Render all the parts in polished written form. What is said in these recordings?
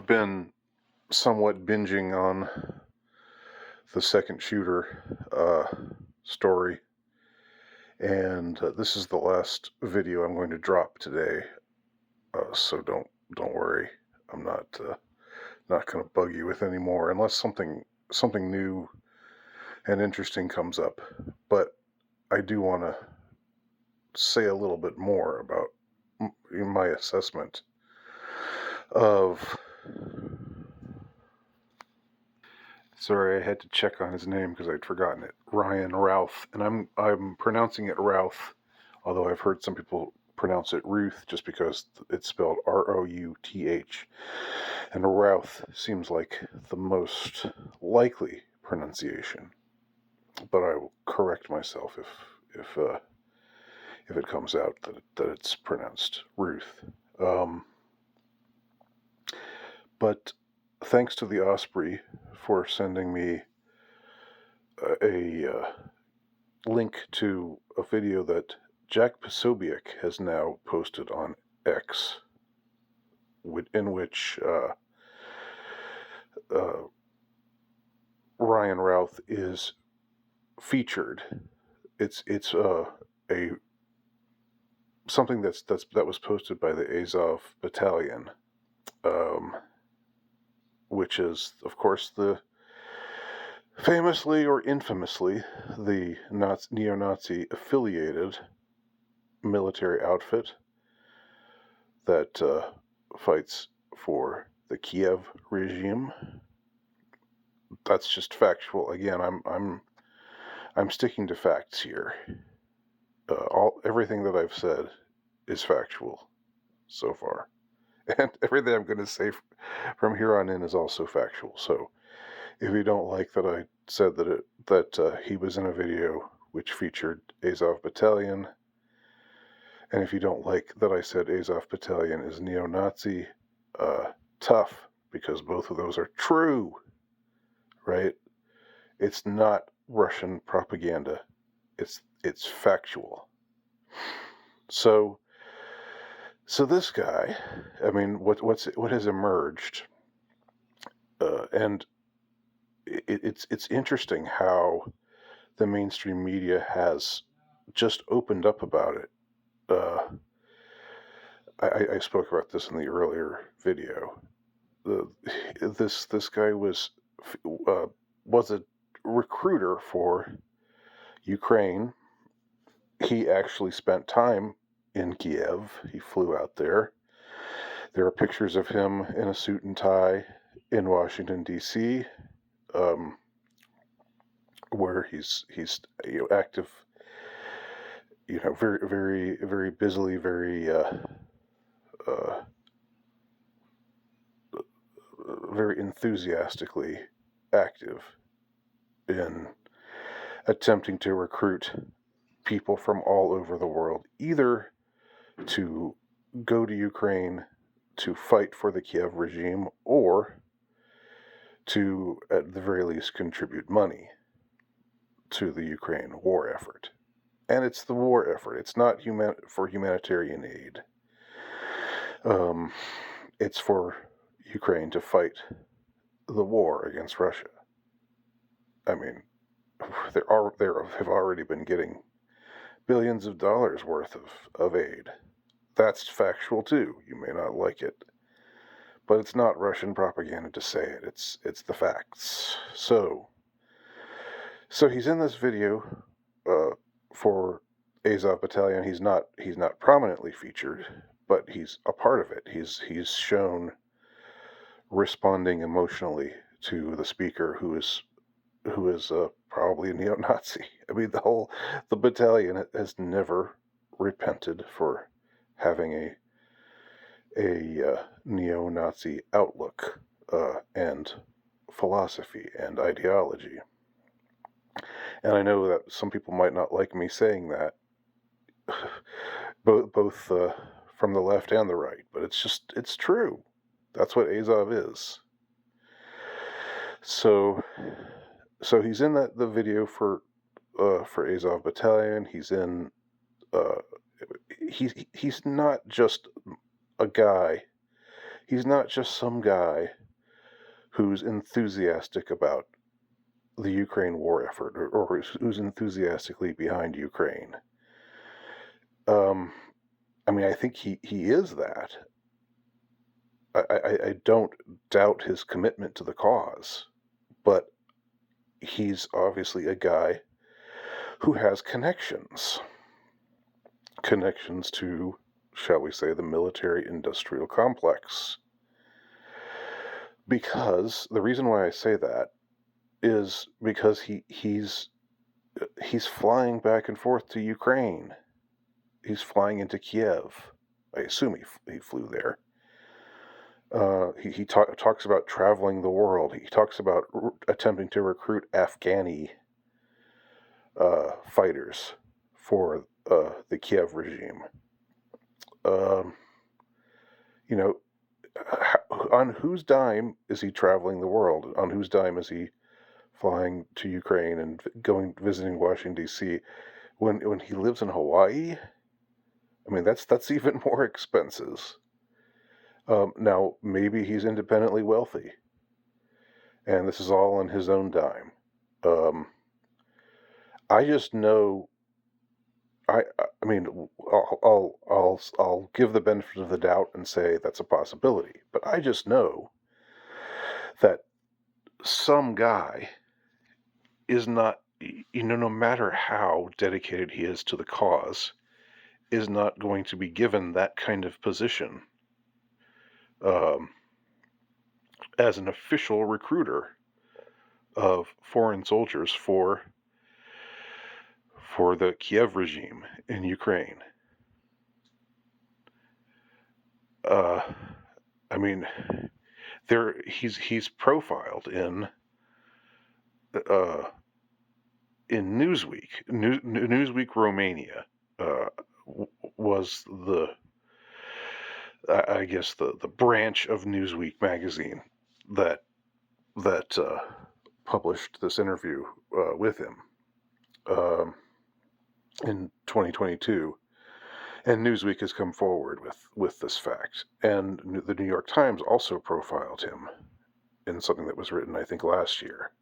been somewhat binging on the second shooter story, and this is the last video I'm going to drop today. So don't worry, I'm not going to bug you with any more unless something new and interesting comes up. But I do want to say a little bit more about my assessment of. Sorry, I had to check on his name because I'd forgotten it. Ryan Routh, and I'm pronouncing it Routh, although I've heard some people pronounce it Routh just because it's spelled Routh, and Routh seems like the most likely pronunciation. But I will correct myself if it comes out that it's pronounced Ruth. But thanks to the Osprey for sending me a link to a video that Jack Posobiec has now posted on X, in which Ryan Routh is featured. It's a something that was posted by the Azov Battalion, which is, of course, the famously or infamously the neo-Nazi affiliated military outfit that fights for the Kiev regime. That's just factual. Again, I'm sticking to facts here. Everything that I've said is factual so far, and everything I'm going to say from here on in is also factual. So, if you don't like that I said that he was in a video which featured Azov Battalion, and if you don't like that I said Azov Battalion is neo-Nazi, tough, because both of those are true, right? It's not Russian propaganda. It's factual. So this guy, I mean, what has emerged, and it's interesting how the mainstream media has just opened up about it. I spoke about this in the earlier video. This guy was a recruiter for Ukraine. He actually spent time in Kiev. He flew out there. There are pictures of him in a suit and tie in Washington, D.C., where he's active, very very very busily, very enthusiastically active in attempting to recruit people from all over the world, either to go to Ukraine to fight for the Kiev regime, or to, at the very least, contribute money to the Ukraine war effort. And it's the war effort. It's not for humanitarian aid. It's for Ukraine to fight the war against Russia. I mean, they have already been getting billions of dollars worth of aid. That's factual too. You may not like it, but it's not Russian propaganda to say it. It's the facts. So he's in this video for Azov Battalion. He's not prominently featured, but he's a part of it. He's shown responding emotionally to the speaker, who is probably a neo-Nazi. I mean, the battalion has never repented for having a neo-Nazi outlook and philosophy and ideology. And I know that some people might not like me saying that, both from the left and the right, but it's true. That's what Azov is. So he's in the video for Azov Battalion. He's in. He's not just a guy He's not just some guy who's enthusiastic about the Ukraine war effort, or who's enthusiastically behind Ukraine. I mean, I think he is that. I don't doubt his commitment to the cause, but he's obviously a guy who has connections to, shall we say, the military-industrial complex. Because the reason why I say that is because he's flying back and forth to Ukraine. He's flying into Kiev. I assume he flew there. He talks about traveling the world. He talks about attempting to recruit Afghani fighters for the Kiev regime. You know, on whose dime is he traveling the world? On whose dime is he flying to Ukraine and visiting Washington D.C. when he lives in Hawaii? I mean, that's even more expenses. Now, maybe he's independently wealthy, and this is all on his own dime. I just know. I mean, I'll give the benefit of the doubt and say that's a possibility, but I just know that some guy is not, no matter how dedicated he is to the cause, is not going to be given that kind of position um, as an official recruiter of foreign soldiers for the Kiev regime in Ukraine. I mean, he's profiled in Newsweek. Newsweek Romania was I guess the branch of Newsweek magazine that published this interview with him in 2022. And Newsweek has come forward with this fact. And the New York Times also profiled him in something that was written, I think, last year.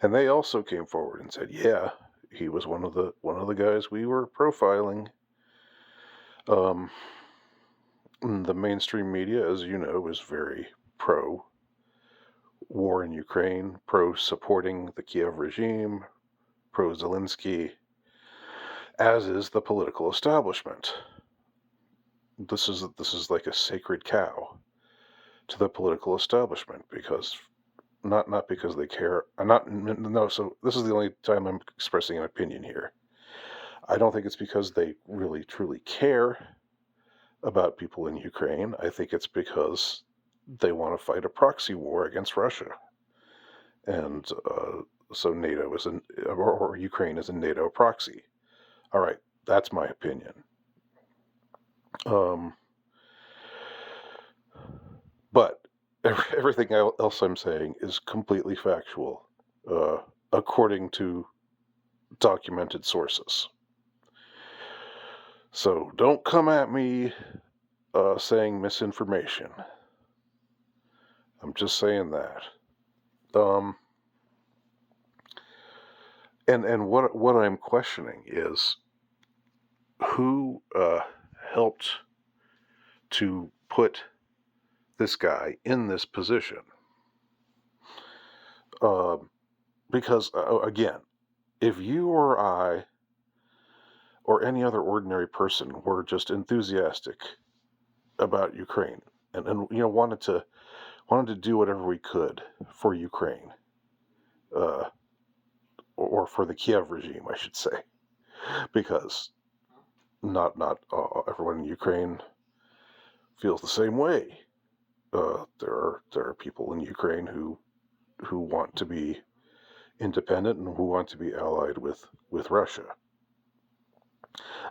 And they also came forward and said, yeah, he was one of the guys we were profiling. The mainstream media, as you know, is very pro war in Ukraine, pro supporting the Kiev regime, pro Zelensky, as is the political establishment. This is like a sacred cow to the political establishment, because not because they care. So this is the only time I'm expressing an opinion here. I don't think it's because they really truly care about people in Ukraine. I think it's because they want to fight a proxy war against Russia, and so NATO is or Ukraine is a NATO proxy. All right, that's my opinion. But everything else I'm saying is completely factual, according to documented sources. So don't come at me saying misinformation. I'm just saying that. And what I'm questioning is who helped to put this guy in this position. Because again, if you or I or any other ordinary person were just enthusiastic about Ukraine and wanted to do whatever we could for Ukraine, or for the Kiev regime, I should say, because not everyone in Ukraine feels the same way. There are people in Ukraine who want to be independent and who want to be allied with Russia.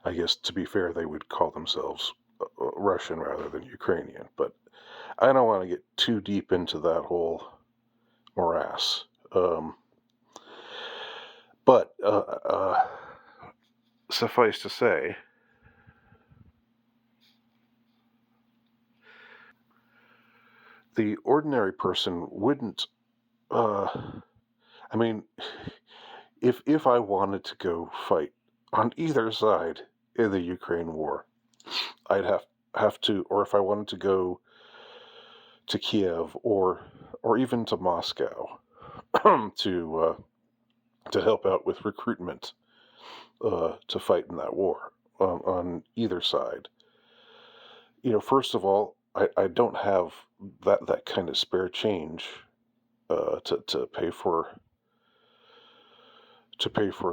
I guess, to be fair, they would call themselves Russian rather than Ukrainian, but I don't want to get too deep into that whole morass. But suffice to say, the ordinary person wouldn't. I mean, if I wanted to go fight on either side in the Ukraine war, I'd have to, or if I wanted to go to Kiev or even to Moscow to help out with recruitment to fight in that war on either side. First of all, I don't have that kind of spare change to pay for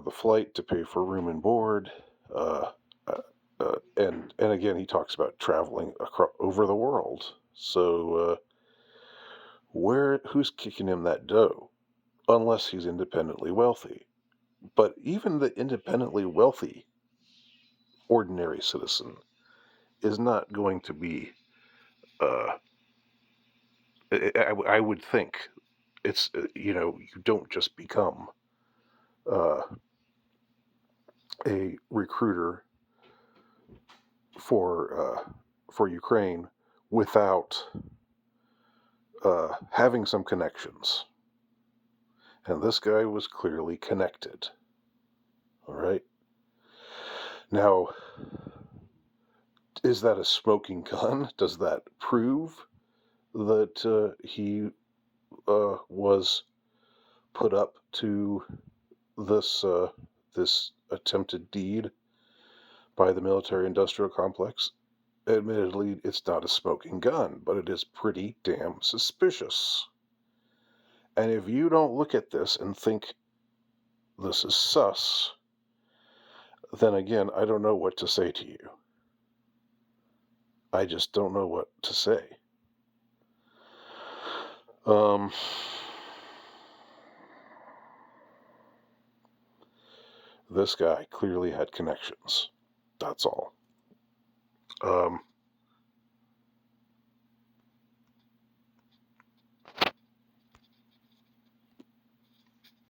the flight, to pay for room and board, uh, and again, he talks about traveling over the world. So who's kicking him that dough? Unless he's independently wealthy. But even the independently wealthy ordinary citizen is not going to be. Uh, I would think it's you don't just become uh, a recruiter for Ukraine without having some connections. And this guy was clearly connected. All right. Now, is that a smoking gun? Does that prove that he was put up to this attempted deed by the military-industrial complex? Admittedly, it's not a smoking gun, but it is pretty damn suspicious. And if you don't look at this and think this is sus, then again, I don't know what to say to you. I just don't know what to say. This guy clearly had connections. That's all.